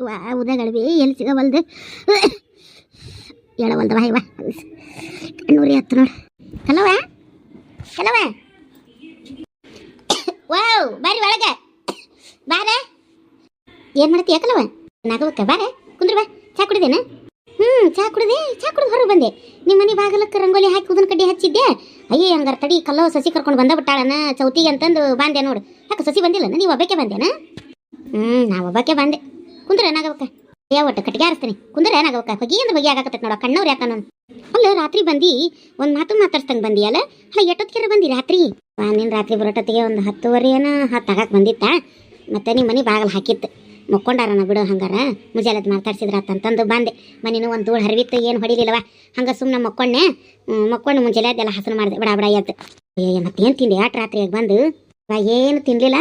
ಯವ್ವ ಉದಗಳವಿ ಎಲ್ಲಿ ಸಿಗವಲ್ದು ಹೇಳವಲ್ದವ ಇವ ನೂರಿ ಹತ್ತು ನೋಡಿ. ಹಲೋವ ಹಲೋವ ವಾವ್ ಬಾರಿ ಒಳಗೆ ಬಾರ. ಏನು ಮಾಡ್ತೀಯ ಕಲವ ನಾಗವಕ್ಕ ಬಾರ ಕುಂದ್ರ ಬಾ. ಚಾ ಕುಡಿದೇನ? ಚಾ ಕುಡಿದೆ. ಚಾ ಕುಡಿದು ಹೊರಗೆ ಬಂದೆ. ನಿಮ್ಮ ಮನೆ ಬಾಗಲಕ್ಕೆ ರಂಗೋಲಿ ಹಾಕಿ ಉದನ್ ಕಡ್ಡಿ ಹಚ್ಚಿದ್ದೆ. ಅಯ್ಯೇ ಹಂಗಾರ ತಡಿ ಕಲ್ಲೋ ಸಸಿ ಕರ್ಕೊಂಡು ಬಂದ ಬಿಟ್ಟಾಳನ ಚೌತಿಗೆ ಅಂತಂದು ಬಂದೆ ನೋಡು. ಯಾಕೆ ಸಸಿ ಬಂದಿಲ್ಲ? ನೀವು ಒಬ್ಬಕ್ಕೆ ಬಂದೇನ? ನಾ ಒಬ್ಬಕ್ಕೆ ಬಂದೆ. ಕುಂದ್ರ ನಾಗವಕ್ಕ ಯಾವ ಒಟ್ಟು ಕಟ್ಟಿಗೆ ಆರಿಸ್ತೀನಿ. ಕುಂದ್ರ ನಾಗವಕ್ಕ ಹೊಗಿ ಅಂದ್ರೆ ಹೊಗಿ ಆಗಾಕತ್ತೈತೆ ನೋಡ ಕಣ್ಣವ್ರು ಯಾಕ ನಾನು. ಅಲ್ಲ ರಾತ್ರಿ ಬಂದು ಒಂದು ಮಾತು ಮಾತಾಡ್ಸ್ತಂಗೆ ಬಂದಿಯಲ್ಲ. ಅಲ್ಲ ಎಷ್ಟೊತ್ತಿಗೆ ಬಂದಿ ರಾತ್ರಿ? ನೀನು ರಾತ್ರಿ ಬರೋಟೊತ್ತಿಗೆ ಒಂದು 10:30 ಏನೋ 10 ಆಗಕ್ಕೆ ಬಂದಿತ್ತ. ಮತ್ತೆ ನಿಮ್ಮ ಮನೆ ಬಾಗಲು ಹಾಕಿತ್ತು. ಮಕ್ಕೊಂಡಾರನ ಬಿಡು ಹಂಗಾರ ಮುಂಜಾನೆದ್ದು ಮಾತಾಡ್ಸಿದ್ರಾತಂತಂದು ಬಂದೆ. ಮನೇನು ಒಂದು ಧೂಳು ಹರಿವಿತ್ತು ಏನು ಹೊಡಿಲಿಲ್ಲವ. ಹಂಗೆ ಸುಮ್ಮನೆ ಮಕ್ಕೊಂಡು ಮುಂಜಾನೆ ಅದೆಲ್ಲ ಹಸನ ಮಾಡಿದೆ ಬಡ ಬಡ ಎದ್ದು. ಮತ್ತೇನು ತಿಂದೆ ಆಟ ರಾತ್ರಿಯಾಗಿ ಬಂದು? ಏನು ತಿನ್ನಲಿಲ್ಲ.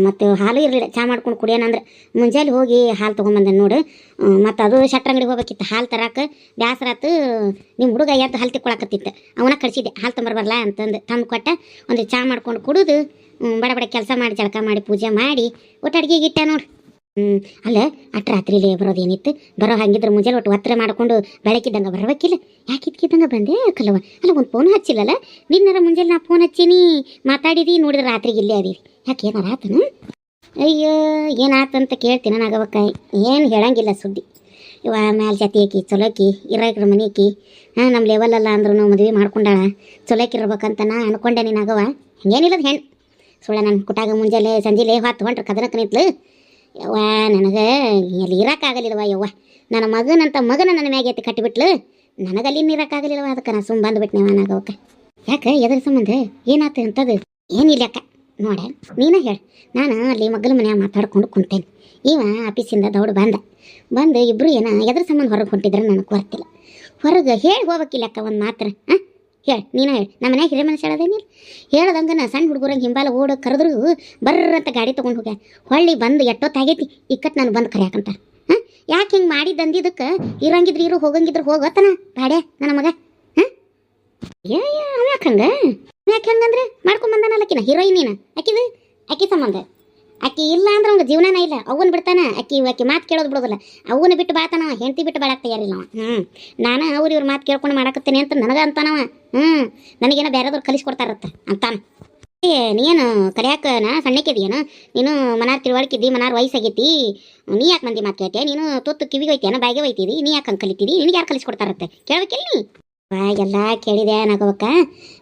ಮತ್ತು ಹಾಲು ಇರಲಿಲ್ಲ. ಚಾ ಮಾಡ್ಕೊಂಡು ಕುಡಿಯೋಣಂದ್ರೆ ಮುಂಜಾನೆ ಹೋಗಿ ಹಾಲು ತೊಗೊಂಬಂದೆ ನೋಡು. ಮತ್ತು ಅದು ಶಟ್ರ ಅಂಗಡಿಗೆ ಹೋಗ್ಬೇಕಿತ್ತು ಹಾಲು ತರಕ್ಕೆ. ಬ್ಯಾಸರಾತು ನಿಮ್ಮ ಹುಡುಗ ಎದ್ದು ಹಾಲು ತಿಕ್ಕೊಳಕತ್ತಿತ್ತು. ಅವನ ಕಳಿಸಿದ್ದೆ ಹಾಲು ತೊಂಬರ್ಬರಲ್ಲ ಅಂತಂದು ತಂದು ಕೊಟ್ಟ. ಒಂದು ಚಾ ಮಾಡ್ಕೊಂಡು ಕುಡಿದು ಬಡ ಬಡ ಕೆಲಸ ಮಾಡಿ ಜಳಕ ಮಾಡಿ ಪೂಜೆ ಮಾಡಿ ಒಟ್ಟು ಅಡುಗೆಗೆ ಇಟ್ಟ ನೋಡು. ಅಲ್ಲ ಅಟ್ ರಾತ್ರಿಲೇ ಬರೋದೇನಿತ್ತು? ಬರೋ ಹಂಗಿದ್ರೆ ಮುಂಜಾನೆ ಒಟ್ಟು ಒತ್ತರೆ ಮಾಡಿಕೊಂಡು ಬೆಳಕಿದ್ದಂಗೆ ಬರಬೇಕಿಲ್ಲ. ಯಾಕೆ ಇದ್ಕಿದ್ದಂಗೆ ಬಂದೆ ಕಲವ? ಅಲ್ಲ ಒಂದು ಫೋನ್ ಹಚ್ಚಿಲ್ಲಲ್ಲ ನಿನ್ನರ ಮುಂಜಾನೆ. ನಾ ಫೋನ್ ಹಚ್ಚೀನಿ ಮಾತಾಡಿದಿ ನೋಡಿದ್ರೆ ರಾತ್ರಿಗೆ ಇಲ್ಲೇ ಅದೀವಿ. ಯಾಕೆ ಏನಾರ ಆತನು? ಅಯ್ಯೋ ಏನಾತಂತ ಕೇಳ್ತೀನಿ ನಾಗವಕ್ಕ. ಏನು ಹೇಳಂಗಿಲ್ಲ ಸುದ್ದಿ. ಇವ ಮ್ಯಾಲೆ ಜಾತಿ ಆಕಿ ಚಲೋಕಿ ಇರೋಕ್ರ ಮನೆಕಿ. ನಮ್ಮ ಲೆವೆಲಲ್ಲ ಅಂದ್ರೂ ಮದುವೆ ಮಾಡ್ಕೊಂಡಾಳ. ಚಲೋಕಿರ್ಬೇಕಂತ ನಾ ಅನ್ಕೊಂಡೆ. ನೀನಾಗವ ಹಂಗೇನಿಲ್ಲದ ಹೆಣ್ಣು ಸುಳ್ಳ. ನನ್ನ ಕುಟಾಗ ಮುಂಜಾನೆ ಸಂಜೆಲೆ ಹೊತ್ತು ಹೊಂಟ್ರೆ ಕದನಕ್ಕೆ ನಿಂತ್ಲು. ಯವ್ವ ನನಗೆ ಎಲ್ಲಿ ಇರೋಕ್ಕಾಗಲಿಲ್ಲವ. ಯವ್ವ ನನ್ನ ಮಗನ ನನ್ನ ಮ್ಯಾಗೆ ಎತ್ತಿ ಕಟ್ಟಿಬಿಟ್ಲು. ನನಗಲ್ಲಿ ಇರೋಕ್ಕಾಗಲಿಲ್ಲವ. ಅದಕ್ಕೆ ನಾನು ಸುಮ್ಮ ಬಂದುಬಿಟ್ನೆವ ನಾಗವಕ್ಕ. ಯಾಕೆ ಎದ್ರ ಸಂಬಂಧ ಏನಾತ ಅಂತದು? ಏನಿಲ್ಲ ಅಕ್ಕ ನೋಡ ನೀನ ಹೇಳು. ನಾನು ಅಲ್ಲಿ ಮಗ್ಗಲ ಮನ್ಯಾಗ ಮಾತಾಡ್ಕೊಂಡು ಕುಂತೇನೆ. ಇವ ಆಫೀಸಿಂದ ದೌಡು ಬಂದು ಇಬ್ಬರು ಏನೋ ಎದ್ರ ಸಂಬಂಧ ಹೊರಗೆ ಹೊಂಟಿದ್ರೆ ನನಗೆ ಗೊತ್ತಿಲ್ಲ. ಹೊರಗೆ ಹೇಳಿ ಹೋಗ್ಬೇಕಿಲ್ಲ ಅಕ್ಕ ಒಂದು ಮಾತ್ರ. ಹೇಳಿ ನೀನು ಹೇಳಿ. ನಮ್ಮ ಮನ್ಯಾಗ ಹಿರಿಯ ಮನುಷ್ಯ ಹೇಳೋದೇನಿಲ್ಲ. ಹೇಳ್ದಂಗೆ ನಾ ಸಣ್ಣ ಹುಡುಗರಂಗೆ ಹಿಂಬಾಲ ಓಡೋ ಕರೆದ್ರು ಬರ್ರಂತ ಗಾಡಿ ತೊಗೊಂಡು ಹೋಗ್ಯ. ಹೊಳ್ಳಿ ಬಂದು ಎಷ್ಟೊತ್ತಾಗೈತಿ ಇಕ್ಕಟ್ಟು ನಾನು ಬಂದು ಕರೆಯಾಕಂತಾರೆ. ಯಾಕೆ ಹಿಂಗೆ ಮಾಡಿದ್ದಂದಿದ್ದಕ್ಕೆ ಇರಂಗಿದ್ರೆ ಇರು ಹೋಗಂಗಿದ್ರೆ ಹೋಗತ್ತನ ಬಾಡ್ಯ ನನ್ನ ಮಗ. ಯಾಕೆ ಹಂಗಂದ್ರೆ ಮಾಡ್ಕೊಂಬಂದಾನಲ್ಲಕ್ಕಿನ ಹೀರೋಯಿನಿನ ಅಕ್ಕಿ ಸಂಬಂಧ. ಅಕ್ಕಿ ಇಲ್ಲ ಅಂದ್ರೆ ಅವ್ಗೆ ಜೀವನನ ಇಲ್ಲ. ಅವನ್ನ ಬಿಡ್ತಾನ. ಅಕ್ಕಿ ಮಾತು ಕೇಳೋದು ಬಿಡೋದಿಲ್ಲ. ಅವನ್ನ ಬಿಟ್ಟು ಬಾತಾನವ. ಹೆಂಡತಿ ಬಿಟ್ಟು ಬಾಳಕ್ಕೆ ತಯಾರಿಲ್ಲ ಅವ. ನಾನು ಇವ್ರ ಮಾತು ಕೇಳ್ಕೊಂಡು ಮಾಡಕತ್ತೇನೆ ಅಂತ ನನಗೆ ಅಂತಾನವ. ನನಗೇನೋ ಬೇರೆದವ್ರು ಕಲಿಸ್ಕೊಡ್ತಾರತ್ತ ಅಂತಾನ. ನೀನು ಕಲಿಯಾಕ ನಾ ಸಣ್ಣಕ್ಕಿದೀಯನ? ನೀನು ಮನಾರ್ ತಿಳುವಳಿಕಿದ್ದಿ, ಮನಾರ್ ವಯಸ್ಸಾಗೈತಿ. ನೀ ಯಾಕೆ ಮಂದಿ ಮಾತು ಕೇಳ್ತೀಯ? ನೀನು ತೊತ್ತು ಕಿವಿಗೆ ಹೋಯ್ತೀಯನ ಬಾಯಿಗೆ ಹೋಯ್ತಿದಿ. ನೀ ಯಾಕೆ ಹಂಗೆ ಕಲಿತೀರಿ? ನಿನಗೆ ಯಾರು ಕಲಿಸ್ಕೊಡ್ತಾರತ್ತೆ ಕೇಳಬೇಕಿಲ್ಲ ನೀ? ಎಲ್ಲ ಕೇಳಿದೆ ನಾಗವಕ್ಕ.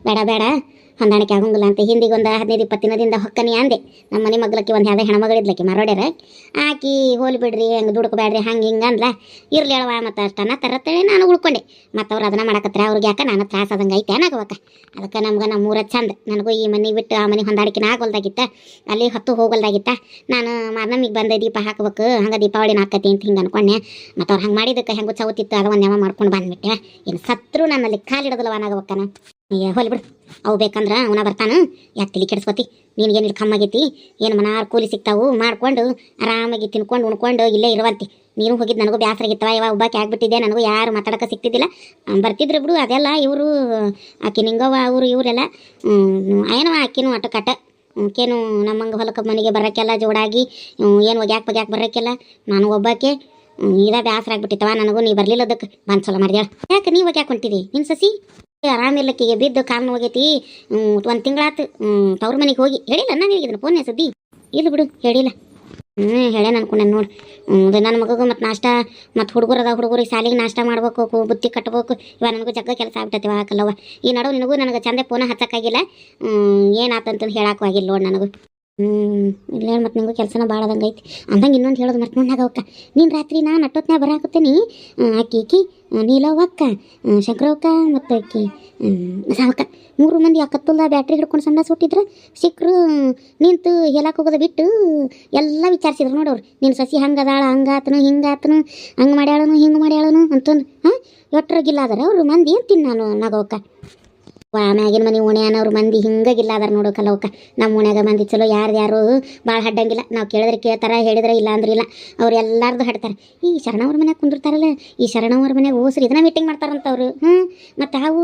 ಬೇಡ ಹೊಂದಾಣಿಕೆ ಆಗಂಗಿಲ್ಲ ಅಂತ ಹಿಂದಿಗೆ ಒಂದು 15-20 ದಿನದಿಂದ ಹೊಕ್ಕನಿ ಅಂದೆ. ನಮ್ಮ ಮನೆ ಮಗ್ಲಕ್ಕೆ ಒಂದು ಯಾವುದೇ ಹೆಣ್ಮಗಳಿದ್ಲಕ್ಕೆ ಮರೋಡ್ಯಾರ. ಆಕಿ ಹೋಲಿ ಬಿಡ್ರಿ ಹಂಗೆ ದುಡ್ಕೋಬೇಡ್ರಿ ಹಂಗೆ ಹಿಂಗೆ ಅಂದ್ಲ. ಇರ್ಲಿ ಹೇಳವ ಮತ್ತು ಅಷ್ಟನ್ನ ತರತ್ತೇಳಿ ನಾನು ಉಳ್ಕೊಂಡೆ. ಮತ್ತು ಅವ್ರು ಅದನ್ನ ಮಾಡಕತ್ರ ಅವ್ರಿಗೆ ಯಾಕೆ ನಾನು ತ್ರಾಸ ಆದಂಗೆ ಐತೆ ನಾಗವಕ್ಕ. ಅದಕ್ಕೆ ನಮ್ಗೆ ನಮ್ಮೂರ ಚಂದ. ನನಗೂ ಈ ಮನೆ ಬಿಟ್ಟು ಆ ಮನೆ ಹೊಂದಾಣಿಕೆನ ಆಗೋಲ್ದಾಗಿತ್ತ. ಅಲ್ಲಿ ಹೊತ್ತು ಹೋಗೋಲ್ದಾಗಿತ್ತ. ನಾನು ನಮಗೆ ಬಂದ ದೀಪ ಹಾಕ್ಬೇಕು ಹಂಗೆ ದೀಪಾವಳಿನ ಹಾಕತಿ ಅಂತ ಹಿಂಗೆ ಅನ್ಕೊಂಡೆ. ಮತ್ತು ಅವ್ರು ಹಂಗೆ ಮಾಡಿದ್ದಕ್ಕೆ ಹೆಂಗೆ ಚೌತಿತ್ತು ಅದು ಒಂದು ಯಾವ ಮಾಡ್ಕೊಂಡು ಬಂದುಬಿಟ್ಟೆ. ಇನ್ನು ಸತ್ರು ನನ್ನಲ್ಲಿ ಕಾಲಿಡೋದಿಲ್ಲವ ನಾಗವಕ್ಕನ. ಹೋಲಿ ಬಿಡು ಅವು ಬೇಕಂದ್ರೆ ಅವನ ಬರ್ತಾನ. ಯಾಕೆ ತಲೆ ಕೆಡಿಸ್ಕೊತಿ? ನಿನಗೇನಿಲ್ಲ ಕಮ್ಮಾಗೈತಿ. ಏನು ಮನಾರು ಕೂಲಿ ಸಿಗ್ತಾವು ಮಾಡ್ಕೊಂಡು ಆರಾಮಾಗಿ ತಿನ್ಕೊಂಡು ಉಣ್ಕೊಂಡು ಇಲ್ಲೇ ಇರುವಂತಿ. ನೀನು ಹೋಗಿದ್ದು ನನಗೂ ಬ್ಯಾಸರಾಗಿತ್ತವ. ಇವಾಗ ಒಬ್ಬಾಕೆ ಆಗ್ಬಿಟ್ಟಿದ್ದೆ. ನನಗೂ ಯಾರು ಮಾತಾಡೋಕೆ ಸಿಗ್ತಿದ್ದಿಲ್ಲ. ಬರ್ತಿದ್ರು ಬಿಡು ಅದೆಲ್ಲ. ಇವರು ಆಕಿ ನಿಂಗವ್ವ ಇವರೆಲ್ಲ ಏನವ ಆಕಿನೂ ಅಟಕಟ ಆಕೇನು ನಮ್ಮಂಗೆ ಹೊಲಕ್ಕೆ ಮನೆಗೆ ಬರೋಕ್ಕೆಲ್ಲ ಜೋಡಾಗಿ ಏನು ಒಗ್ಯಾಕೆ ಬರೋಕ್ಕೆಲ್ಲ. ನಾನು ಒಬ್ಬಾಕೆ ಇದೇ ಬ್ಯಾಸರ ಆಗ್ಬಿಟ್ಟಿತ್ತವ ನನಗೂ. ನೀ ಬರಲಿಲ್ಲದಕ್ಕೆ ಬಂದು ಚಲೋ ಮಾಡಿದ್ಯಾಳ. ಯಾಕೆ ನೀವು ಒಗ್ಯಾಕೆ ಹೊಂಟಿದಿ? ನಿನ್ನ ಸಸಿ ಆರಾಮಿಲ್ಲಕ್ಕಿಗೆ ಬಿದ್ದು ಕಾಲು ಹೋಗೈತಿ. 1 ತಿಂಗಳಾತು ತವ್ರ ಮನೆಗೆ ಹೋಗಿ. ಹೇಳಿಲ್ಲ ನಾನು ಹೇಳಿದ್ದೀನಿ ಫೋನ್ನೇ ಸುದ್ದಿ? ಇಲ್ಲ ಬಿಡು ಹೇಳಿಲ್ಲ. ಹೇಳೇನು ಅನ್ಕೊಂಡೆ ನೋಡು. ನನ್ನ ಮಗಗೂ ಮತ್ತು ನಾಷ್ಟ ಮತ್ತು ಹುಡುಗರಿಗೆ ಶಾಲೆಗೆ ನಾಷ್ಟ ಮಾಡ್ಬೇಕು, ಬುತ್ತಿ ಕಟ್ಬೇಕು. ಇವಾಗ ನನಗೂ ಜಗ್ಗ ಕೆಲಸ ಆಗ್ಬಿಟ್ಟೈತಿ ಹಾಕಲ್ಲವ. ಈ ನಡು ನಿನಗೂ ನನಗೆ ಚಂದೆ ಫೋನ ಹಚ್ಚಕ್ಕಾಗಿಲ್ಲ. ಏನಾತಂತಂದು ಹೇಳಕ್ಕೂ ಆಗಿಲ್ಲ ನೋಡಿ ನನಗೂ. ಇಲ್ಲ ಹೇಳಿ ಮತ್ತು ನಿಮಗೂ ಕೆಲಸನ ಭಾಳ ಆದಂಗೆ ಐತಿ ಅಂದಂಗೆ. ಇನ್ನೊಂದು ಹೇಳೋದು ಮತ್ತೆ ನೋಡಾಗವಕ್ಕ. ನೀನು ರಾತ್ರಿ ನಾನು ಅಟ್ಟೊತ್ನ್ಯಾಗ ಬರಾಕತ್ತೀನಿ. ಆಕಿ ನೀಲವ್ವಕ್ಕ ಶಂಕರವಕ್ಕ ಮತ್ತು ಆಕಿ ಸಾವಕ್ಕ 3 ಮಂದಿ ಅಕ್ಕತ್ತಲ್ಲ ಬ್ಯಾಟ್ರಿ ಹಿಡ್ಕೊಂಡು ಸಣ್ಣ ಸುಟ್ಟಿದ್ರೆ ಸಿಕ್ಕರು. ನಿಂತು ಹೇಳಕ್ಕೆ ಹೋಗೋದು ಬಿಟ್ಟು ಎಲ್ಲ ವಿಚಾರಿಸಿದ್ರು ನೋಡವ್ರು. ನಿನ್ನ ಸಸಿ ಹಂಗದಾಳ ಹಂಗಾತನು ಹಿಂಗಾತನು ಹಂಗೆ ಮಾಡ್ಯಾಳನು ಹಿಂಗೆ ಮಾಡ್ಯಾಳನು ಅಂತಂದು ಎಟ್ರಾಗಿಲ್ಲ ಆದರೆ ಅವ್ರು ಮಂದಿ ಅಂತೀನಿ ನಾನು ನಾಗವಕ್ಕ. ಮ್ಯಾಗಿನ ಮನೆ ಓಣೆ ಅನ್ನೋರು ಮಂದಿ ಹಿಂಗಾಗಿಲ್ಲ ಅದಾರ ನೋಡು ಕಲವಕ್ಕ. ನಮ್ಮ ಓಣ್ಯಾಗ ಮಂದಿ ಚಲೋ ಯಾರು ಭಾಳ ಹಡ್ಡಂಗಿಲ್ಲ. ನಾವು ಕೇಳಿದ್ರೆ ಕೇಳ್ತಾರ, ಹೇಳಿದ್ರೆ ಇಲ್ಲ ಅಂದ್ರೆ ಇಲ್ಲ. ಅವ್ರು ಎಲ್ಲಾರ್ದು ಹಡ್ತಾರೆ. ಈ ಶರಣವ್ರ ಮನ್ಯಾಗ ಕುಂದಿರ್ತಾರಲ್ಲ, ಈ ಶರಣವ್ರ ಮನ್ಯಾಗ ಹೋಸ್ರಿ ಇದನ್ನ ಮೀಟಿಂಗ್ ಮಾಡ್ತಾರಂತವ್ರು. ಮತ್ತು ಅವು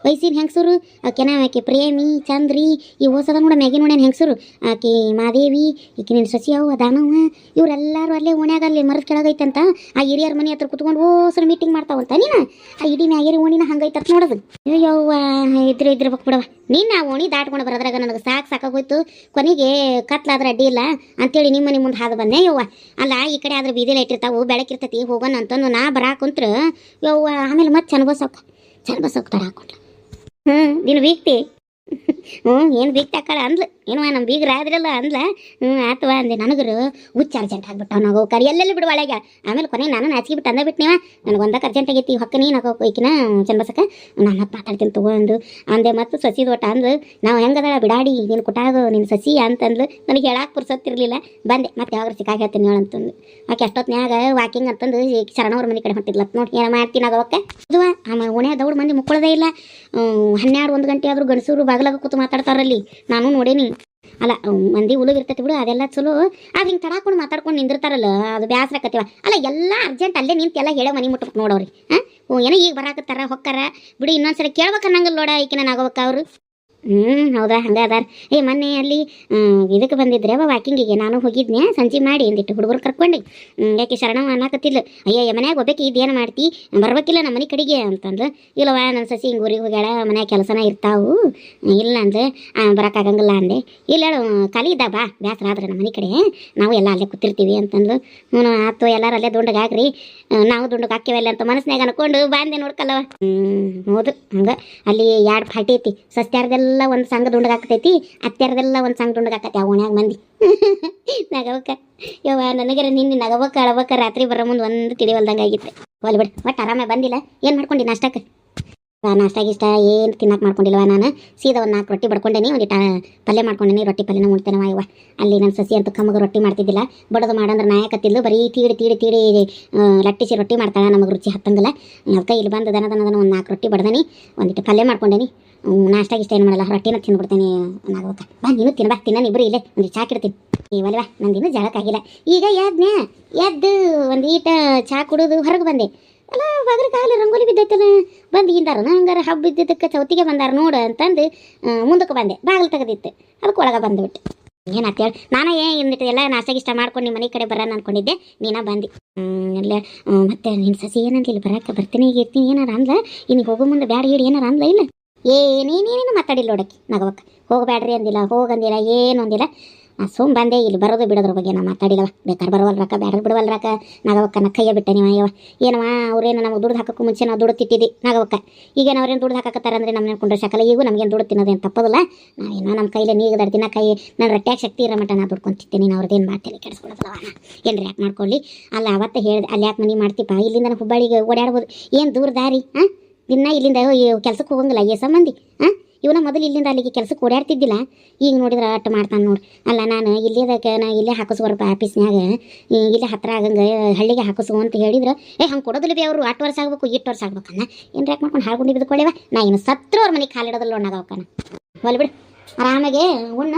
ವಯಸ್ಸಿನ ಹೆಂಗಸರು ಆಕೆ ಪ್ರೇಮಿ ಚಂದ್ರಿ ಈ ಹೋಸದ ನೋಡ ಮ್ಯಾಗಿನ ಓಣ್ಯಾನ ಹೆಂಗಸರು ಆಕೆ ಮಾದೇವಿ ಈಕೆ ನಿನ್ನ ಸಸಿ ಅವು ದಾನವ ಇವರೆಲ್ಲರೂ ಅಲ್ಲೇ ಓಣ್ಯಾಗ ಅಲ್ಲಿ ಮರದ ಕೆಳಗೈತಂತ ಆ ಹಿರಿಯರ ಮನೆ ಹತ್ರ ಕುತ್ಕೊಂಡು ಹೋಸ್ರು ಮೀಟಿಂಗ್ ಮಾಡ್ತಾವಂತ. ನೀನು ಆ ಇಡೀ ಮ್ಯಾಗೇರಿ ಓಣಿನ ಹಂಗೈತತ್ ನೋಡೋದು. ಯವ್ವ ಇದ್ರಬೇಕು ಬಿಡವ. ನೀನು ಆ ಓಣಿ ದಾಟ್ಕೊಂಡು ಬರೋದ್ರಾಗ ನನಗೆ ಸಾಕಾಗೋಯ್ತು. ಕೊನೆಗೆ ಕತ್ಲಾದ್ರೆ ಅಡ್ಡಿ ಇಲ್ಲ ಅಂತೇಳಿ ನಿಮ್ಮ ಮನೆ ಮುಂದೆ ಹಾದು ಬಂದೆ ಯವ್ವ. ಅಲ್ಲ ಈ ಕಡೆ ಆದ್ರೆ ಬೀದಿಲಿ ಇಟ್ಟಿರ್ತಾವು, ಬೆಳಕಿರ್ತೈತಿ, ಹೋಗೋಣ ಅಂತಂದು ನಾ ಬರಾಕುಂತ್ರ ಯವ್ವ. ಆಮೇಲೆ ಮತ್ತೆ ಚನ್ನಬಸೋಕ್ ತಡ ಹಾಕೊಂಡ್ಲ. ನೀನು ಬೀಗ್ತಿ ಏನು ಬೀಗ್ತಾಕಳ ಅಂದ್ಲು. ಏನವ ನಮ್ಮ ಬೀಗ್ರ ಆದ್ರಲ್ಲ ಅಂದ್ಲ. ಆತವ ಅಂದೆ. ನನಗರು ಹುಚ್ಚ ಅರ್ಜೆಂಟ್ ಆಗ್ಬಿಟ್ಟಾವ ನಾವು ಕರಿ ಎಲ್ಲೆಲ್ಲಿ ಬಿಡು ಒಳಗೆ. ಆಮೇಲೆ ಕೊನೆಗೆ ನಾನು ನಾಚಿಕೆ ಬಿಟ್ಟು ಅಂದ ಬಿಟ್ಟು ನನಗೆ ಒಂದಕ್ಕೆ ಅರ್ಜೆಂಟ್ ಆಗೈತಿ ಹೊಕ್ಕನಿ ನಾಗೋ ಈಕಿನ ಚನ್ನಬಸಕ್ಕೆ ನಾನು ಮತ್ತೆ ಮಾತಾಡ್ತೀನಿ ತಗೊಂಡು ಅಂದೆ. ಮತ್ತು ಸಸಿ ತೋಟ ಅಂದ್ಲು. ನಾವು ಹೆಂಗದ ಬಿಡಾಡಿ ನೀನು ಕೊಟ್ಟಾಗ ನಿನ್ನ ಸಸಿ ಅಂತಂದ್ಲು. ನನಗೆ ಹೇಳಕ್ಕೆ ಪುರ್ಸತ್ತಿರಲಿಲ್ಲ. ಬಂದೆ ಮತ್ತೆ ಯಾವಾಗ ಸಿಕ್ಕಾಗಿ ಹೇಳ್ತೀನಿ ಹೇಳಂತಂದು. ಆಕೆ ಅಷ್ಟೊತ್ನ್ಯಾಗ ವಾಕಿಂಗ್ ಅಂತಂದು ಶರಣವ್ರ ಮನೆ ಕಡೆ ಹೊಂಟಿದ್ಲತ್ ನೋಡಿ. ಏನು ಮಾಡ್ತೀನಿ ಆಗೋಕ್ಕೆ ಇದು ಆಮೇಲೆ ಓಣ್ಯಾಗ ದೌಡ್ ಮಂದಿ ಮುಕ್ಕೊಳ್ಳೋದೇ ಇಲ್ಲ. 12-1 ಗಂಟೆ ಆದರೂ ಗಂಡಸೂರು ಬಾಗಿಲಾಗ ಕೂತು ಮಾತಾಡ್ತಾರಲ್ಲಿ. ನಾನು ನೋಡೇನಿ. ಅಲ್ಲ ಮಂದಿ ಉಳುಗಿರ್ತೈತಿ ಬಿಡು, ಅದೆಲ್ಲ ಚಲೋ. ಅದು ಹಿಂಗೆ ತಡಾಕೊಂಡು ಮಾತಾಡ್ಕೊಂಡು ನಿಂದಿರ್ತಾರಲ್ಲ, ಅದು ಬೇಸರ ಆಕತ್ತೀವ. ಅಲ್ಲ ಎಲ್ಲ ಅರ್ಜೆಂಟ್ ಅಲ್ಲೇ ನಿಂತು ಎಲ್ಲ ಹೇಳೋ ಮನೆ ಮುಟ್ಬೇಕು ನೋಡವ್ರಿ. ಏನೋ ಈಗ ಬರಾಕತ್ತಾರ ಹೊಕ್ಕಾರ ಬಿಡು, ಇನ್ನೊಂದ್ಸಲ ಕೇಳ್ಬೇಕನ್ನಂಗಿಲ್ಲ ನೋಡ ಈಕಿನ ನಾಗೋಬೇಕ ಅವರು. ಹೌದಾ ಹಂಗೆ ಅದಾರ. ಮೊನ್ನೆ ಅಲ್ಲಿ ಇದಕ್ಕೆ ಬಂದಿದ್ರೆ ವಾಕಿಂಗಿಗೆ ನಾನು ಹೋಗಿದ್ನೆ ಸಂಜೆ ಮಾಡಿ ಅಂದಿಟ್ಟು ಹುಡುಗರು ಕರ್ಕೊಂಡು. ಯಾಕೆ ಶರಣವ ಅನ್ನಕತ್ತಿಲ್ಲ. ಅಯ್ಯ ಮನ್ಯಾಗ ಹೋಗ್ಬೇಕು ಇದೇನು ಮಾಡ್ತಿ ಬರ್ಬೇಕಿಲ್ಲ ನಮ್ಮ ಮನೆ ಕಡೆಗೆ ಅಂತಂದು. ಇಲ್ಲವ ನನ್ನ ಸಸಿ ಹಿಂಗೆ ಊರಿಗೆ ಹೋಗ್ಯಾಳ, ಮನ್ಯಾಗ ಕೆಲಸನ ಇರ್ತಾವು, ಇಲ್ಲ ಅಂದ್ರೆ ಬರೋಕ್ಕಾಗಂಗಿಲ್ಲ ಅಂದೆ. ಇಲ್ಲ ಹೇಳು ಖಾಲಿ ಇದ್ದ ಬಾ, ಬೇಸರ ಆದ್ರೆ ನಮ್ಮ ಮನೆ ಕಡೆ ನಾವು ಎಲ್ಲ ಅಲ್ಲೇ ಕೂತಿರ್ತೀವಿ ಅಂತಂದು. ಆತು ಎಲ್ಲರೂ ಅಲ್ಲೇ ದುಂಡಗೆ ಹಾಕ್ರಿ, ನಾವು ದುಂಡಗೆ ಹಾಕ್ಯವೆಲ್ಲ ಅಂತ ಮನಸ್ಸಿನಾಗ ಅನ್ಕೊಂಡು ಬಾಂದೆ ನೋಡ್ಕಲ್ಲವ. ಹೌದು ಹಂಗೆ. ಅಲ್ಲಿ 2 ಪಾರ್ಟಿ ಐತಿ. ಸಸ್ತ್ಯಾರ್ದೆಲ್ಲ ಒಂದು ಸಂಘ ದುಂಡಗೆ ಹಾಕ್ತೈತಿ, ಅತ್ಯಾರದೆಲ್ಲ ಒಂದು ಸಂಘ ದುಂಡಗೆ ಹಾಕತಿ ಆ ಓಣ್ಯಾಗ ಮಂದಿ. ನಗವಕ್ಕ ಯವ್ವ ನನಗರ ನಿನ್ನೆ ನಗವಕ್ಕ ಅಳವಕ್ಕ ರಾತ್ರಿ ಬರೋ ಮುಂದೆ ಒಂದು ತಿಳಿವಲ್ದಂಗೆ ಆಗಿತ್ತು. ಒಲ್ ಬಿಡು ಒಟ್ಟು ಆರಾಮೇ ಬಂದಿಲ್ಲ. ಏನು ಮಾಡ್ಕೊಂಡು ನಾಷ್ಟಕ್ಕೆ? ನಾಷ್ಟ ಗಿಷ್ಟ ಏನು ತಿನ್ನಕ್ಕೆ ಮಾಡ್ಕೊಂಡಿಲ್ವ. ನಾನು ಸೀದಾ ಒಂದು 4 ರೊಟ್ಟಿ ಬಡ್ಕೊಂಡೇನಿ, ಒಂದಿಟ್ಟು ಪಲ್ಯ ಮಾಡ್ಕೊಂಡೇನಿ. ರೊಟ್ಟಿ ಪಲ್ಯನ ಉಣ್ತೇನವ ಇವ. ಅಲ್ಲಿ ನನ್ನ ಸಸಿ ಅಂತೂ ಕಮ್ಮಗೆ ರೊಟ್ಟಿ ಮಾಡ್ತಿದ್ದಿಲ್ಲ. ಬಡದು ಮಾಡಂದ್ರೆ ನಾಯಕತ್ತಿದ್ಲು. ಬರೀ ತೀಡಿ ಲಟ್ಟಿಸಿ ರೊಟ್ಟಿ ಮಾಡ್ತಾಳೆ, ನಮಗೆ ರುಚಿ ಹತ್ತಂಗಿಲ್ಲ. ಅದಕ್ಕೆ ಇಲ್ಲಿ ಬಂದು ದನ ಒಂದು 4 ರೊಟ್ಟಿ ಬಡ್ದನಿ, ಒಂದಿಟ್ಟು ಪಲ್ಯ ಮಾಡ್ಕೊಂಡೇನಿ. ನಾಷ್ಟ ಗಿಷ್ಟ ಏನು ಮಾಡಲ್ಲ, ರೊಟ್ಟಿನ ತಿಂದ್ಬಿಡ್ತೇನೆ. ನಾಗವಕ್ಕ ಬಾ ನೀನು ತಿನ್ಬಾ, ತಿನ್ನ ಇಬ್ಬರು ಇಲ್ಲೇ ಒಂದು ಚಾ ಕಿಡ್ತೀನಿ. ಇವಲ್ವಾ ನಂದಿನ್ನೂ ಜಳಕ್ಕಾಗಿಲ್ಲ. ಈಗ ಎದ್ದು ಒಂದು ಈಟ ಚಾ ಕುಡಿದು ಹೊರಗೆ ಬಂದೆ. ಅಲ್ಲ ಬಗ್ರ ಕಾಲಿ ರಂಗೋಲಿ ಬಿದ್ದೈತಲ್ಲ, ಬಂದಿಗಿಂದಾರ ಹಂಗಾರ ಹಬ್ಬ ಇದ್ದಿದ್ದಕ್ಕೆ ಚೌತಿಗೆ ಬಂದಾರ ನೋಡು ಅಂತಂದು ಮುಂದಕ್ಕೆ ಬಂದೆ. ಬಾಗಿಲು ತೆಗೆದಿತ್ತು, ಅದಕ್ಕೆ ಒಳಗೆ ಬಂದುಬಿಟ್ಟು. ಏನು ಅಂತೇಳಿ ನಾನು ಏನಿಟ್ಟು ಎಲ್ಲ ನಾಷ್ಟ ಗಿಷ್ಟ ಮಾಡ್ಕೊಂಡು ನಿಮ್ಮ ಮನೆ ಕಡೆ ಬರೋಣ ಅಂದ್ಕೊಂಡಿದ್ದೆ. ನೀನ ಬಂದು ಎಲ್ಲ ಮತ್ತೆ ನಿನ್ನ ಸಸಿ ಏನಂತಿಲ್ಲ ಬರೋಕ್ಕೆ ಬರ್ತೀನಿ ಈಗ ಇರ್ತೀನಿ ಏನಾರ ಅಂದ್ಲ. ಇನ್ನು ಹೋಗೋ ಮುಂದೆ ಬ್ಯಾಡ ಹೇಳಿ ಏನಾರ ಅಂದ್ಲ ಇಲ್ಲ? ಏನೇನೇನು ಮಾತಾಡಿಲ್ಲ ನೋಡಕ್ಕೆ. ನಗವಕ್ಕ ಹೋಗಬೇಡ್ರಿ ಅಂದಿಲ್ಲ, ಹೋಗಂದಿಲ್ಲ, ಏನು ಅಂದಿಲ್ಲ. ಬಂದೆ. ಇಲ್ಲಿ ಬರೋದು ಬಿಡೋದ್ರ ಬಗ್ಗೆ ನಾ ಮಾತಾಡಿಲ್ಲವ. ಬೇಕಾದ್ರೆ ಬರವಲ್ರಕ್ಕ, ಬ್ಯಾಡ ಬಿಡವಲ್ರಕ್ಕ. ನಾಗವಕ್ಕನ ಕೈಯ ಬಿಟ್ಟೆ ನೀವು ಅಯ್ಯವ. ಏನವ ಅವ್ರೇನು ನಮಗೆ ದುಡ್ಡು ಹಾಕೋಕ್ಕೂ ಮುಂಚೆ ನಾವು ದುಡ್ಡು ತಿಟ್ಟಿದ್ದಿ ನಾಗವಕ್ಕ. ಈಗ ಅವ್ರೇನು ದುಡ್ಡು ಹಾಕತ್ತಾರ ಅಂದರೆ ನಮ್ಮನ್ನ ಕೊಂಡ್ರೆ ಶಕಲ. ಈಗೂ ನಮಗೇನು ದುಡ್ಡು ತಿನ್ನೋದೇನು ತಪ್ಪೋದಿಲ್ಲ. ನಾವೇನೋ ನಮ್ಮ ಕೈಲೇ ನೀಗ ದಡ್ದಿನ ಕೈ ನನ್ನ ರೊಟ್ಯಾಗ ಶಕ್ತಿ ಇರೋ ಮಟ್ಟ ನಾ ದುಡ್ಕೊಂತಿರ್ತೀನಿ. ನೀನು ಅವ್ರದ್ದೇನು ಮಾಡ್ತೇನೆ ಕೆಡಿಸ್ಕೊಡೋದಲ್ಲವ. ಏನು ಯಾಕೆ ಮಾಡ್ಕೊಳ್ಳಿ. ಅಲ್ಲ ಅವತ್ತೇ ಹೇಳಿದೆ ಅಲ್ಲಿ ಯಾಕೆ ಮನೆ ಮಾಡ್ತೀಪ್ಪ, ಇಲ್ಲಿಂದ ಹುಬ್ಬಳ್ಳಿಗೆ ಓಡಾಡ್ಬೋದು, ಏನು ದೂರ ದಾರಿ. ದಿನ ಇಲ್ಲಿಂದ ಕೆಲ್ಸಕ್ಕೆ ಹೋಗಂಗಿಲ್ಲ ಏ ಸಂಬಂಧಿ. ಇವನ ಮೊದಲು ಇಲ್ಲಿಂದ ಅಲ್ಲಿಗೆ ಕೆಲಸಕ್ಕೆ ಓಡಾಡ್ತಿದ್ದಿಲ್ಲ, ಈಗ ನೋಡಿದ್ರೆ ಅಟ್ಟು ಮಾಡ್ತಾನೆ ನೋಡು. ಅಲ್ಲ ನಾನು ಇಲ್ಲಿದಕ್ಕೆ ನಾ ಇಲ್ಲೇ ಹಾಕಿಸ್ಬರಪ್ಪ ಆಫೀಸ್ನಾಗ, ಇಲ್ಲೇ ಹತ್ರ ಆಗಂಗೆ ಹಳ್ಳಿಗೆ ಹಾಕಿಸು ಅಂತ ಹೇಳಿದ್ರೆ ಹಂಗೆ ಕೊಡೋದಿಲ್ಲ ಬಿ ಅವರು. 8 ವರ್ಷ ಆಗ್ಬೇಕು 8 ವರ್ಷ ಆಗ್ಬೇಕನ್ನ. ಏನು ಯಾಕೆ ಮಾಡ್ಕೊಂಡು ಹಾಳ್ಕೊಂಡು ಬಿದ್ದುಕೊಳ್ಳೇವ. ನಾ ಇನ್ನು ಸತ್ರು ಅವ್ರ ಮನೆಗೆ ಕಾಲಿಡೋದಿಲ್ಲ ಒಣ್ಣಾಗವಕ್ಕನ. ಹೊಲ್ ಬಿಡು ಆರಾಮಾಗೆ ಉಣ್ಣ.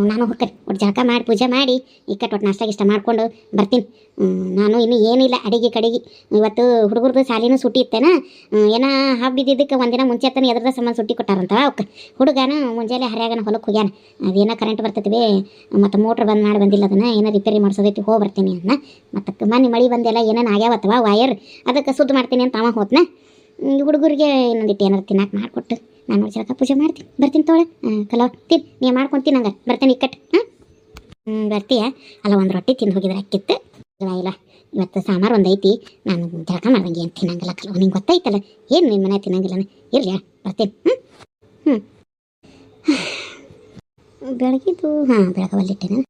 ನಾನು ಹೋಗ್ತೇನೆ ಒಟ್ಟು ಜಳಕ ಮಾಡಿ ಪೂಜೆ ಮಾಡಿ ಇಕ್ಕಟ್ಟು ಒಟ್ಟು ನಾಷ್ಟ ಗಿಷ್ಟ ಮಾಡ್ಕೊಂಡು ಬರ್ತೀನಿ. ನಾನು ಇನ್ನೂ ಏನಿಲ್ಲ ಅಡಿಗೆ ಕಡೆಗೆ. ಇವತ್ತು ಹುಡುಗರದು ಶಾಲಿನೂ ಸುಟ್ಟಿ ಇತ್ತೇನ. ಏನೋ ಹಬ್ಬಿದ್ದಕ್ಕೆ ಒಂದಿನ ಮುಂಚೆ ತಾನೆ ಎದ್ರದ ಸಂಬಂಧ ಸುಟ್ಟಿ ಕೊಟ್ಟಾರಂತ. ಅವಕ್ಕೆ ಹುಡುಗನ ಮುಂಜಾನೆ ಹರ್ಯಾಗನ ಹೊಲಕ್ಕೆ ಹೋಗ್ಯಾನ. ಅದೇನೋ ಕರೆಂಟ್ ಬರ್ತೈತಿ ಮತ್ತು ಮೋಟ್ರ್ ಬಂದ್ ಮಾಡಿ ಬಂದಿಲ್ಲ, ಅದನ್ನು ಏನೋ ರಿಪೇರಿ ಮಾಡಿಸೋದೈತಿ ಹೋಗಿ ಬರ್ತೀನಿ ಅನ್ನ. ಮತ್ತು ಮನೆ ಮಳೆ ಬಂದೆಲ್ಲ ಏನೇನು ಆಗ್ಯಾವತ್ತವ ವಯರ್, ಅದಕ್ಕೆ ಸುದ್ದು ಮಾಡ್ತೀನಿ ಅಂತ ಅವ ಹೋತ್ನ. ಹುಡುಗರಿಗೆ ಇನ್ನೊಂದಿಟ್ಟು ಏನಾರು ತಿನ್ನಕ್ಕೆ ಮಾಡಿಕೊಟ್ಟು ನಾನು ಜಳಕ ಪೂಜೆ ಮಾಡ್ತೀನಿ ಬರ್ತೀನಿ ತೋಳ. ಕಲವ ತಿನ್ ನೀ ಮಾಡ್ಕೊತೀನಿ ಹಂಗೆ ಬರ್ತೀನಿ ಇಕ್ಕಟ್ಟು. ಬರ್ತೀಯ? ಅಲ್ಲ ಒಂದು ರೊಟ್ಟಿ ತಿಂದು ಹೋಗಿದ್ರೆ ಅಕ್ಕಿತ್ತು ಇಲ್ಲ. ಇವತ್ತು ಸಾಂಬಾರು ಒಂದು ಐತಿ, ನಾನು ಜಳಕ ಮಾಡ್ದಂಗೆ ಏನು ತಿನ್ನಂಗಿಲ್ಲ ಕಲವ. ನಿಂಗೆ ಗೊತ್ತಾಯ್ತಲ್ಲ ಏನು ನಿನ್ನ ಮನೆ ತಿನ್ನಂಗಿಲ್ಲ. ಇರಲಿ ಬರ್ತೀನಿ. ಬೆಳಗಿದ್ದು ಬೆಳಗ್ಗೆ ಹೊಲಿಟ್ಟೇನ.